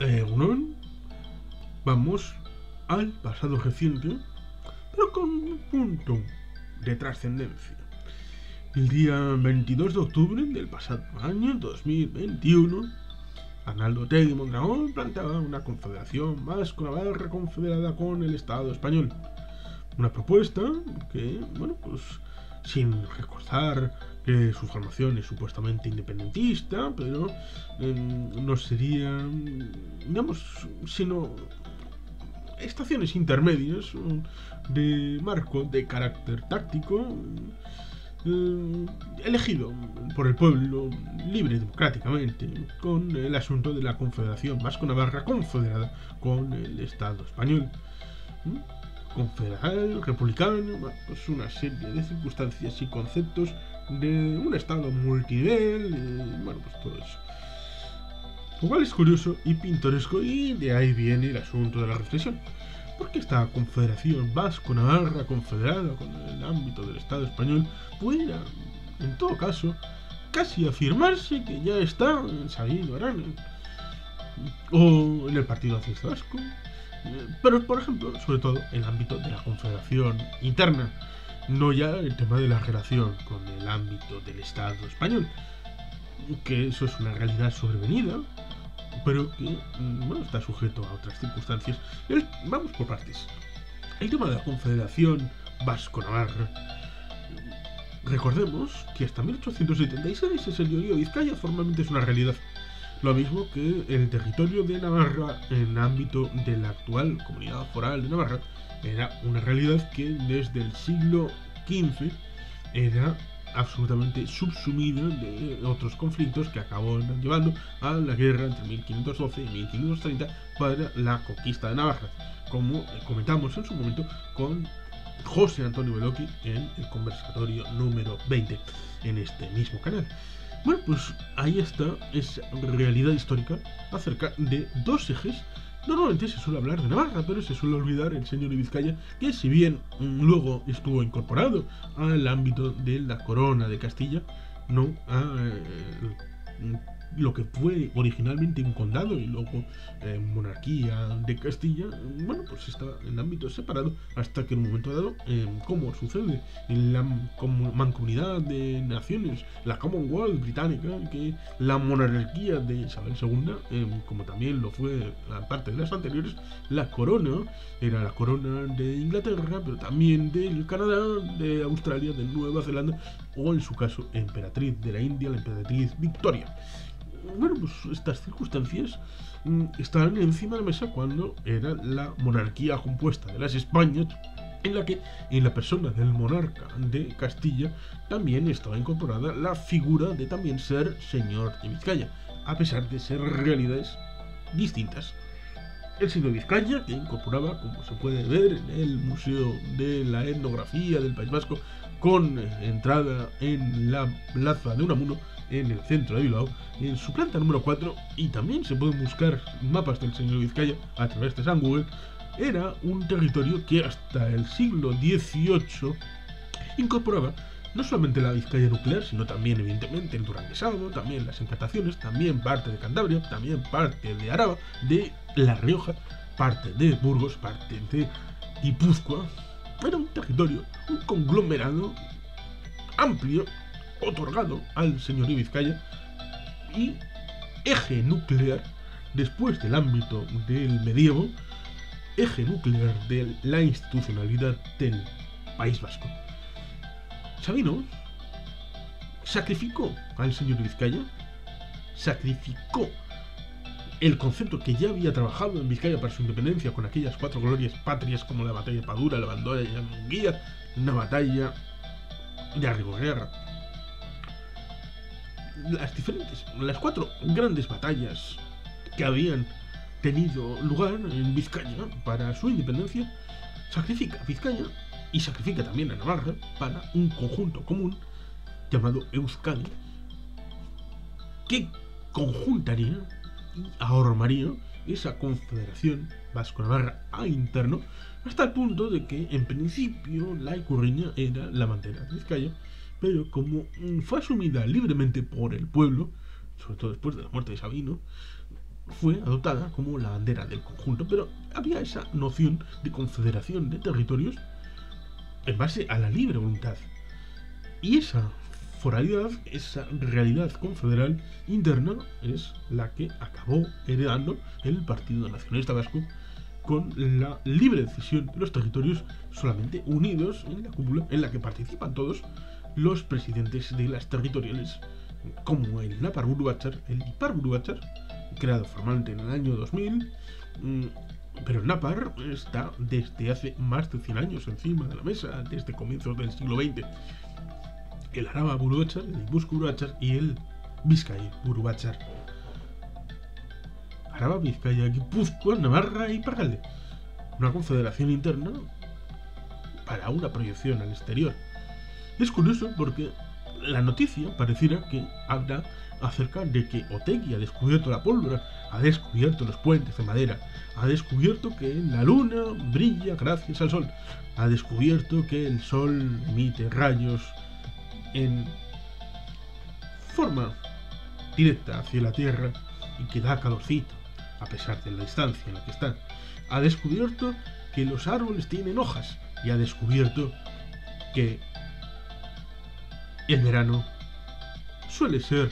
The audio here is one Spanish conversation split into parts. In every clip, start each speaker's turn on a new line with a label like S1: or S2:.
S1: Egunon, vamos al pasado reciente, pero con un punto de trascendencia. El día 22 de octubre del pasado año 2021, Arnaldo Otegi Mondragón planteaba una confederación vasco-navarra confederada con el Estado español. Una propuesta que, sin recordar que su formación es supuestamente independentista, pero no sería, sino estaciones intermedias de marco de carácter táctico, elegido por el pueblo libre y democráticamente, con el asunto de la Confederación Vasco-Navarra confederada con el Estado español. Confederal, republicano, pues una serie de circunstancias y conceptos de un estado multinivel, pues todo eso. Lo cual es curioso y pintoresco, y de ahí viene el asunto de la reflexión. Porque esta confederación vasco-navarra confederada con el ámbito del Estado español pudiera, en todo caso, casi afirmarse que ya está en Sabino Arana o en el Partido Nacionalista Vasco. Pero, por ejemplo, sobre todo en el ámbito de la confederación interna, no ya el tema de la relación con el ámbito del Estado español, que eso es una realidad sobrevenida, pero que está sujeto a otras circunstancias. Vamos por partes. El tema de la confederación vasco-navarra. Recordemos que hasta 1876 el señorío de Vizcaya formalmente es una realidad. Lo mismo que el territorio de Navarra en ámbito de la actual Comunidad Foral de Navarra era una realidad que desde el siglo XV era absolutamente subsumida de otros conflictos que acabaron llevando a la guerra entre 1512 y 1530 para la conquista de Navarra, como comentamos en su momento con José Antonio Beloki en el conversatorio número 20 en este mismo canal. Bueno, pues ahí está esa realidad histórica acerca de dos ejes. Normalmente se suele hablar de Navarra, pero se suele olvidar el señor de Vizcaya, que si bien luego estuvo incorporado al ámbito de la corona de Castilla, no a lo que fue originalmente un condado y luego monarquía de Castilla, pues está en ámbitos separados hasta que en un momento dado, como sucede en la mancomunidad de naciones, la Commonwealth británica, que la monarquía de Isabel II, como también lo fue la parte de las anteriores, la corona era la corona de Inglaterra, pero también del Canadá, de Australia, de Nueva Zelanda, o en su caso emperatriz de la India, la emperatriz Victoria. Pues estas circunstancias estaban encima de la mesa cuando era la monarquía compuesta de las Españas, en la que en la persona del monarca de Castilla también estaba incorporada la figura de también ser señor de Vizcaya, a pesar de ser realidades distintas. El señor de Vizcaya, que incorporaba, como se puede ver en el Museo de la Etnografía del País Vasco, con entrada en la plaza de Unamuno, en el centro de Bilbao, en su planta número 4, y también se pueden buscar mapas del señor de Vizcaya a través de San Google. Era un territorio que hasta el siglo XVIII incorporaba no solamente la Vizcaya nuclear, sino también evidentemente el Duranguesado, también las Encartaciones, también parte de Cantabria, también parte de Araba, de La Rioja, parte de Burgos, parte de Guipúzcoa. Era un territorio, un conglomerado amplio, otorgado al señorío de Vizcaya, y eje nuclear, después del ámbito del medievo, eje nuclear de la institucionalidad del País Vasco. Sabino sacrificó al señor de Vizcaya, sacrificó el concepto que ya había trabajado en Vizcaya para su independencia con aquellas 4 glorias patrias como la batalla de Padura, la batalla de Munguía, una batalla de Arrigorriaga. Las 4 grandes batallas que habían tenido lugar en Vizcaya para su independencia, sacrifica a Vizcaya y sacrifica también a Navarra para un conjunto común llamado Euskadi, que conjuntaría y ahormaría esa confederación vasco-navarra a interno, hasta el punto de que en principio la Ikurriña era la bandera de Vizcaya, pero como fue asumida libremente por el pueblo, sobre todo después de la muerte de Sabino, fue adoptada como la bandera del conjunto, pero había esa noción de confederación de territorios en base a la libre voluntad. Y esa foralidad, esa realidad confederal interna, es la que acabó heredando el Partido Nacionalista Vasco, con la libre decisión de los territorios solamente unidos en la cúpula en la que participan todos los presidentes de las territoriales, como el Ipar-Buru Batzar, creado formalmente en el año 2000, pero el Napar está desde hace más de 100 años encima de la mesa, desde comienzos del siglo XX. El Araba-Buru Batzar, el Gipuzkoa-Buru Batzar y el Bizkai-Buru Batzar. Araba, Vizcaya, Guipúzcoa, Navarra y Iparralde. Una confederación interna para una proyección al exterior. Es curioso porque la noticia pareciera que habla acerca de que Otegi ha descubierto la pólvora, ha descubierto los puentes de madera, ha descubierto que la luna brilla gracias al sol, ha descubierto que el sol emite rayos en forma directa hacia la tierra y que da calorcito a pesar de la distancia en la que está. Ha descubierto que los árboles tienen hojas y ha descubierto que el verano suele ser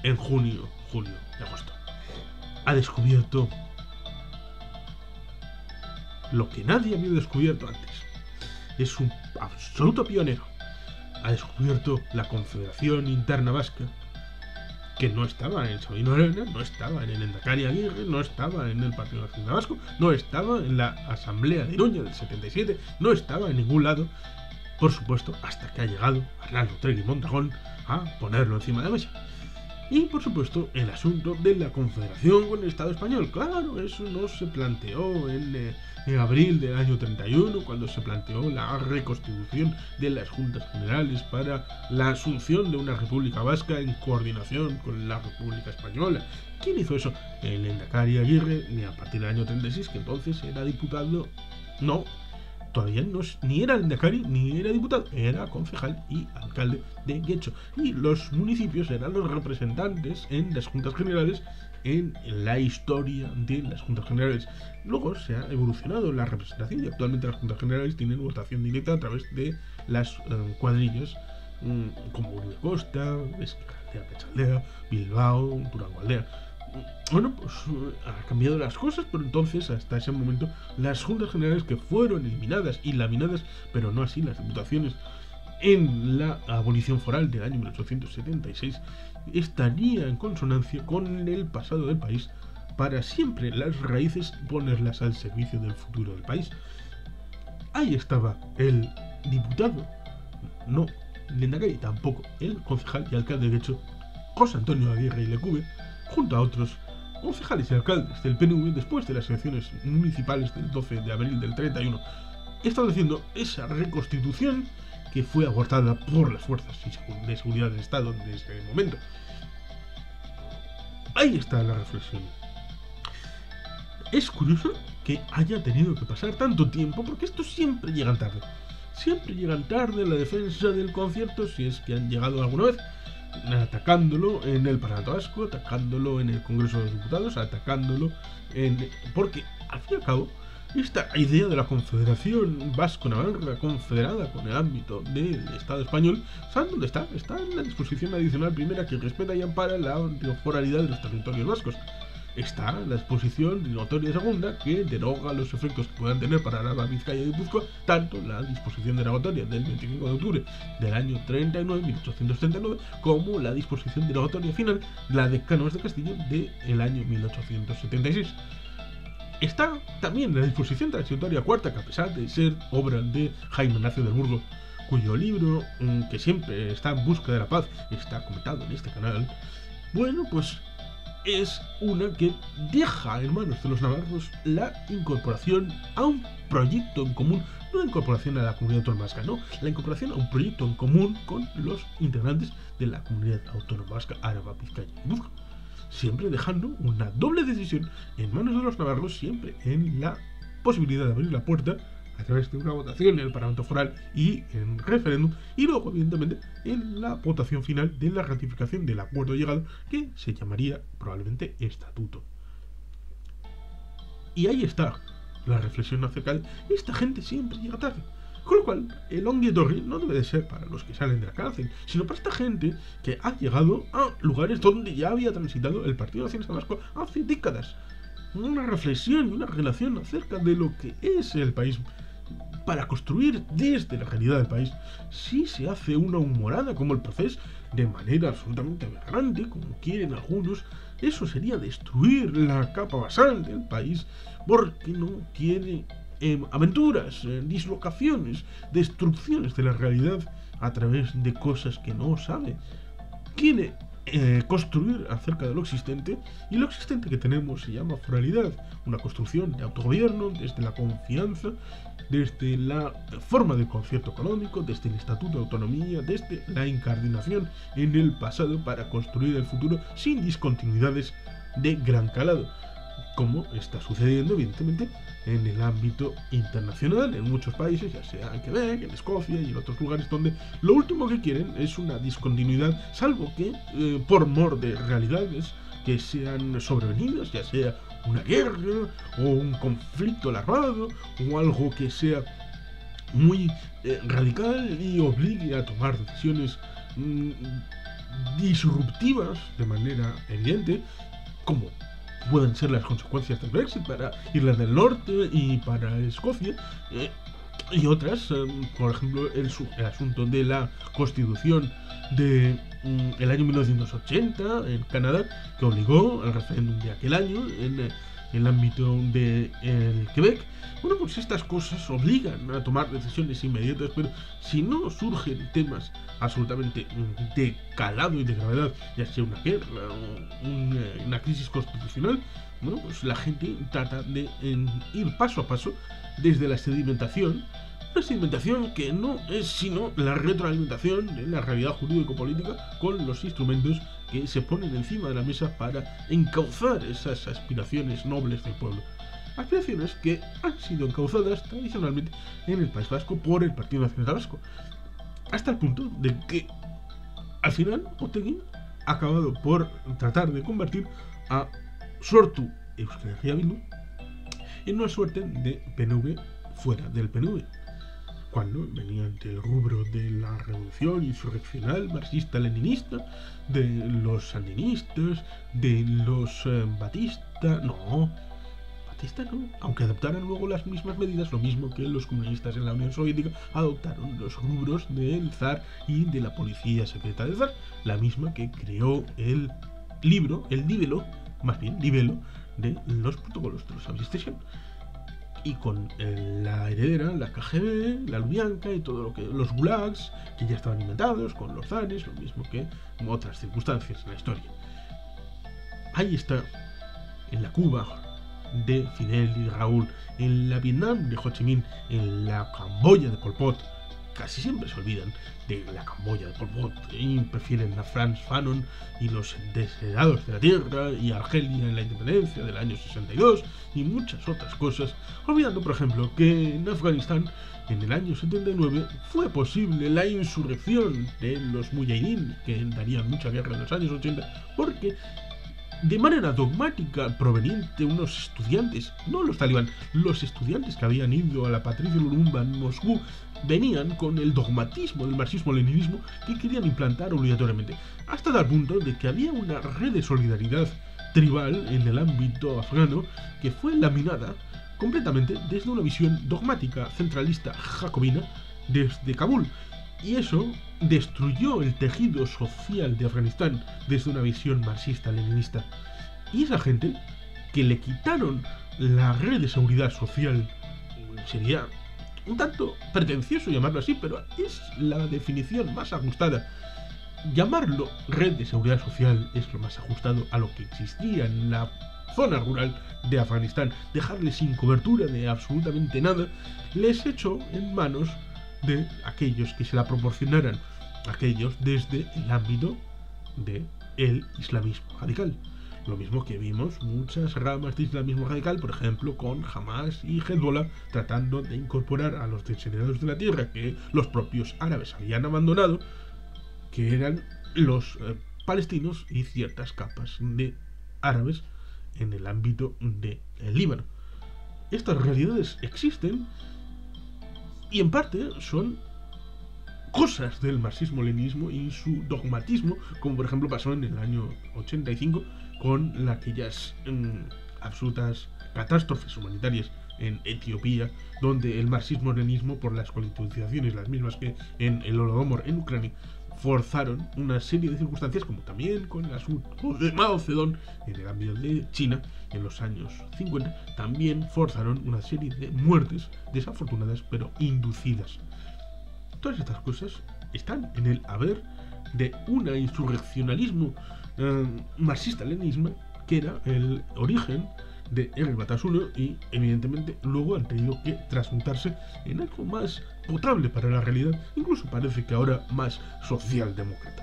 S1: en junio, julio y agosto. Ha descubierto lo que nadie había descubierto antes. Es un absoluto pionero. Ha descubierto la Confederación Interna Vasca, que no estaba en Sabino Arana, no estaba en el Endacari Aguirre, no estaba en el Partido Nacionalista Vasco, no estaba en la Asamblea de Iruña del 77, no estaba en ningún lado, por supuesto, hasta que ha llegado Arnaldo Otegi Mondragón a ponerlo encima de la mesa. Y, por supuesto, el asunto de la confederación con el Estado español. Claro, eso no se planteó en abril del año 31, cuando se planteó la reconstitución de las Juntas Generales para la asunción de una República Vasca en coordinación con la República Española. ¿Quién hizo eso? El Endacari Aguirre, ni a partir del año 36, que entonces era diputado. No, todavía no, ni era Endacari ni era diputado, era concejal y alcalde de Getxo. Y los municipios eran los representantes en las Juntas Generales, en la historia de las Juntas Generales. Luego se ha evolucionado la representación y actualmente las Juntas Generales tienen votación directa a través de las cuadrillas como Uribe Costa, Ezkerraldea, Pechaldea, Bilbao, Durango-Aldea. Bueno, pues ha cambiado las cosas, pero entonces hasta ese momento las Juntas Generales, que fueron eliminadas y laminadas, pero no así las diputaciones, en la abolición foral del año 1876, estaría en consonancia con el pasado del país, para siempre las raíces ponerlas al servicio del futuro del país. Ahí estaba el diputado, no Lehendakari, tampoco el concejal y alcalde de Getxo, José Antonio Aguirre y Lecube, junto a otros concejales y alcaldes del PNV después de las elecciones municipales del 12 de abril del 31, estableciendo esa reconstitución que fue abortada por las fuerzas de seguridad del Estado en ese momento. Ahí está la reflexión. Es curioso que haya tenido que pasar tanto tiempo, porque estos siempre llegan tarde. Siempre llegan tarde la defensa del concierto, si es que han llegado alguna vez, atacándolo en el Parlamento Vasco, atacándolo en el Congreso de los Diputados, atacándolo en... Porque, al fin y al cabo, esta idea de la Confederación Vasco-Navarra confederada con el ámbito del Estado español, ¿saben dónde está? Está en la disposición adicional primera, que respeta y ampara la foralidad de los territorios vascos. Está la disposición derogatoria segunda, que deroga los efectos que puedan tener para Araba, Vizcaya y Guipúzcoa, tanto la disposición derogatoria del 25 de octubre del año 39, 1839, como la disposición derogatoria final, la de Cánovas de Castillo, del año 1876. Está también la disposición transitoria cuarta, que a pesar de ser obra de Jaime Ignacio del Burgo, cuyo libro, que siempre está en busca de la paz, está comentado en este canal, bueno, pues es una que deja en manos de los navarros la incorporación a un proyecto en común, no la incorporación a la comunidad autónoma vasca, no, la incorporación a un proyecto en común con los integrantes de la comunidad autónoma vasca, Araba, Vizcaya y Guipúzcoa, siempre dejando una doble decisión en manos de los navarros, siempre en la posibilidad de abrir la puerta a través de una votación en el Parlamento Foral y en referéndum, y luego, evidentemente, en la votación final de la ratificación del acuerdo llegado, que se llamaría probablemente Estatuto. Y ahí está la reflexión acerca de esta gente siempre llega tarde. Con lo cual, el Ongi Etorri no debe de ser para los que salen de la cárcel, sino para esta gente que ha llegado a lugares donde ya había transitado el Partido Nacionalista Vasco hace décadas. Una reflexión y una relación acerca de lo que es el país para construir desde la realidad del país. Si se hace una humorada como el proceso de manera absolutamente aberrante, como quieren algunos, eso sería destruir la capa basal del país, porque no tiene aventuras, dislocaciones, destrucciones de la realidad a través de cosas que no sabe. Quiere construir acerca de lo existente, y lo existente que tenemos se llama foralidad, una construcción de autogobierno desde la confianza, desde la forma del concierto económico, desde el estatuto de autonomía, desde la incardinación en el pasado para construir el futuro sin discontinuidades de gran calado, como está sucediendo evidentemente en el ámbito internacional en muchos países, ya sea en Quebec, en Escocia y en otros lugares donde lo último que quieren es una discontinuidad, salvo que por mor de realidades que sean sobrevenidas, ya sea una guerra o un conflicto larvado o algo que sea muy radical y obligue a tomar decisiones disruptivas de manera evidente, como pueden ser las consecuencias del Brexit para Irlanda del Norte y para Escocia, y otras, por ejemplo, el asunto de la constitución de el año 1980 en Canadá, que obligó al referéndum de aquel año en el ámbito de Quebec. Bueno, pues estas cosas obligan a tomar decisiones inmediatas, pero si no surgen temas absolutamente de calado y de gravedad, ya sea una guerra o una crisis constitucional, bueno, pues la gente trata de ir paso a paso desde la sedimentación, una sedimentación que no es sino la retroalimentación de la realidad jurídico-política con los instrumentos que se ponen encima de la mesa para encauzar esas aspiraciones nobles del pueblo. Aspiraciones que han sido encauzadas tradicionalmente en el País Vasco por el Partido Nacionalista Vasco, hasta el punto de que al final Otegi ha acabado por tratar de convertir a Sortu Euskal Herria Bildu en una suerte de PNV fuera del PNV, cuando venían del rubro de la revolución insurreccional marxista-leninista, de los sandinistas, de los Batista, aunque adoptaran luego las mismas medidas, lo mismo que los comunistas en la Unión Soviética adoptaron los rubros del zar y de la policía secreta del zar, la misma que creó el libro, el libelo de los protocolos de los Anti-Station. Y con la heredera, la KGB, la Lubyanka y todo lo que los gulags que ya estaban inventados con los zares, lo mismo que en otras circunstancias en la historia. Ahí está, en la Cuba de Fidel y Raúl, en la Vietnam de Ho Chi Minh, en la Camboya de Pol Pot. Casi siempre se olvidan de la Camboya de Pol Pot y prefieren a Frantz Fanon y los desheredados de la tierra y Argelia en la independencia del año 62 y muchas otras cosas, olvidando por ejemplo que en Afganistán en el año 79 fue posible la insurrección de los mujahidín, que darían mucha guerra en los años 80, porque de manera dogmática proveniente de unos estudiantes, no los talibán, los estudiantes que habían ido a la Patricia Lumumba en Moscú, venían con el dogmatismo del marxismo-leninismo que querían implantar obligatoriamente, hasta tal punto de que había una red de solidaridad tribal en el ámbito afgano que fue laminada completamente desde una visión dogmática, centralista, jacobina, desde Kabul. Y eso destruyó el tejido social de Afganistán desde una visión marxista-leninista. Y esa gente que le quitaron la red de seguridad social, sería un tanto pretencioso llamarlo así, pero es la definición más ajustada. Llamarlo red de seguridad social es lo más ajustado a lo que existía en la zona rural de Afganistán. Dejarle sin cobertura de absolutamente nada les echó en manos de aquellos que se la proporcionaran, aquellos desde el ámbito del islamismo radical. Lo mismo que vimos muchas ramas de islamismo radical, por ejemplo, con Hamas y Hezbollah, tratando de incorporar a los desheredados de la tierra que los propios árabes habían abandonado, que eran los palestinos y ciertas capas de árabes en el ámbito del Líbano. estas realidades existen y en parte son cosas del marxismo-leninismo y su dogmatismo, como por ejemplo pasó en el año 85 con aquellas absolutas catástrofes humanitarias en Etiopía, donde el marxismo-leninismo, por las colectivizaciones las mismas que en el Holodomor en Ucrania, forzaron una serie de circunstancias, como también con el asunto de Mao Zedong en el ámbito de China en los años 50, también forzaron una serie de muertes desafortunadas pero inducidas. Todas estas cosas están en el haber de un insurreccionalismo marxista-leninismo que era el origen de R. Batasuna y evidentemente luego han tenido que transmutarse en algo más potable para la realidad, incluso parece que ahora más socialdemócrata.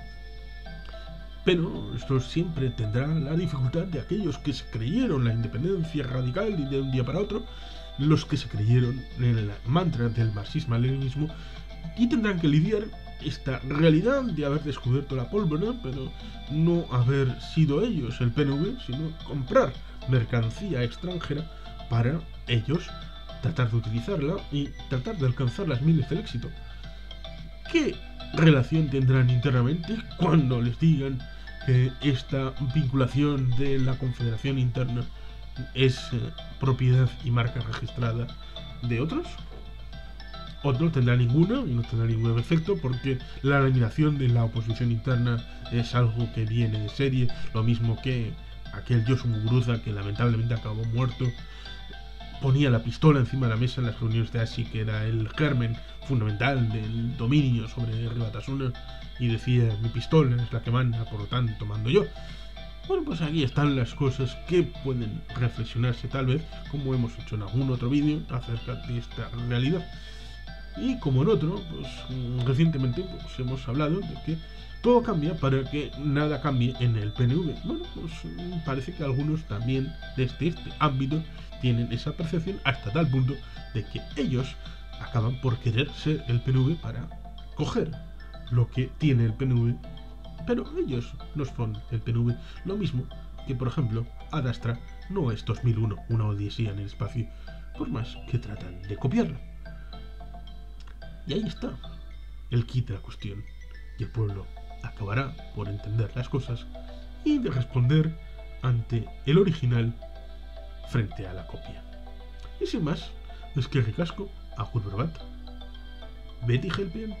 S1: Pero esto siempre tendrá la dificultad de aquellos que se creyeron la independencia radical y de un día para otro, los que se creyeron en el mantra del marxismo-leninismo, y tendrán que lidiar esta realidad de haber descubierto la pólvora, pero no haber sido ellos el PNV, sino comprar mercancía extranjera para ellos tratar de utilizarla y tratar de alcanzar las miles del éxito. ¿Qué relación tendrán internamente cuando les digan que esta vinculación de la confederación interna es propiedad y marca registrada de otros? O no tendrá ninguna y no tendrá ningún efecto, porque la eliminación de la oposición interna es algo que viene de serie, lo mismo que aquel Josu Muguruza, que lamentablemente acabó muerto, ponía la pistola encima de la mesa en las reuniones de ASI, que era el germen fundamental del dominio sobre R. Batasuna, y decía: mi pistola es la que manda, por lo tanto mando yo. Bueno, pues aquí están las cosas que pueden reflexionarse tal vez, como hemos hecho en algún otro vídeo acerca de esta realidad. Y como en otro, pues recientemente pues, hemos hablado de que todo cambia para que nada cambie en el PNV. Bueno, pues parece que algunos también desde este ámbito tienen esa percepción, hasta tal punto de que ellos acaban por querer ser el PNV para coger lo que tiene el PNV, pero ellos no son el PNV. Lo mismo que, por ejemplo, Ad Astra no es 2001, una odisea en el espacio, por más que tratan de copiarlo. Y ahí está el kit de la cuestión. Y el pueblo acabará por entender las cosas y de responder ante el original frente a la copia. Y sin más, es que ricasco, agur berbat, beti helpen.